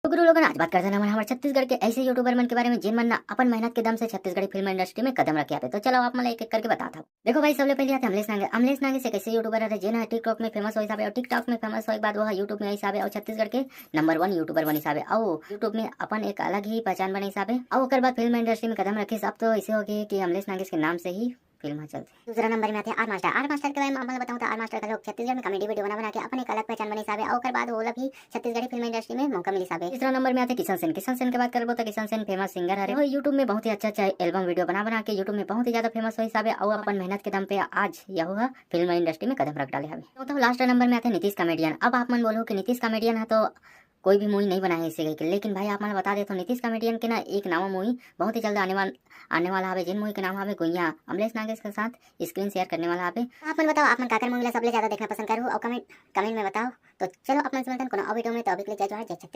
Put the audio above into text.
तो गुरु लोगन आज बात करते हैं हमारे छत्तीसगढ़ के ऐसे यूट्यूबर मन के बारे में जिन मन ना अपन मेहनत के दम से छत्तीसगढ़ी फिल्म इंडस्ट्री में कदम रखे पे। तो चलो आप मतलब एक एक करके बताता हूँ। देखो भाई, सबसे पहले आते अमलेश नागे से कैसे यूट्यूबर है जिन टिकटॉक में फेमस हो हिसाब और टिकटॉक में फेमस हो एक बाद वो यूट्यूब में हिसाब और छत्तीसगढ़ के नंबर 1 यूट्यूबर बन हिसाब और यूट्यूब में अपन एक अलग ही पहचान बने हिसाब और ओकर बाद फिल्म इंडस्ट्री में कदम रखे। अब तो ऐसे हो गए कि अमलेश नागे के नाम से ही फिल्म चलती। दूसरा नंबर में आते हैं आर मास्टर के बारे में मैं बताऊं तो आर मास्टर का लोग छत्तीसगढ़ में कॉमेडी वीडियो बना के अपन एक अलग पहचान बने हिसाब और बाद वो लोग भी छत्तीसगढ़ी फिल्म इंडस्ट्री में मौका मिली हिसाब। तीसरा नंबर में आते हैं किशन सेन की बात करें तो किशन सेन फेमस सिंगर है। वो यूट्यूब में बहुत ही अच्छा एल्बम वीडियो बना के यूट्यूब में बहुत ही ज्यादा फेमस हो हिसाब और अपन मेहनत के दम पे आज यह फिल्म इंडस्ट्री में कदम रख डाले हमें। तो लास्ट नंबर में आते हैं नीतीश कॉमेडियन। अब आप मन बोलो कि नीतीश कॉमेडियन है तो कोई भी मूवी नहीं बनाए इसे के, लेकिन भाई आप मैंने बता दे तो नीतीश कॉमेडियन के ना एक नवा मूवी बहुत ही जल्द आने वाला है जिन मूवी के नाम है गुइया। अमलेश नागेश के साथ स्क्रीन शेयर करने वाला है। आप मन बताओ आप मन काकर मूवी सबले ज्यादा देखना पसंद करूँ और कमेंट में बताओ। तो चलो अपना मिलते हैं कोनो वीडियो में, तो अभी के लिए जय जवाहर जय छत्तीसगढ़।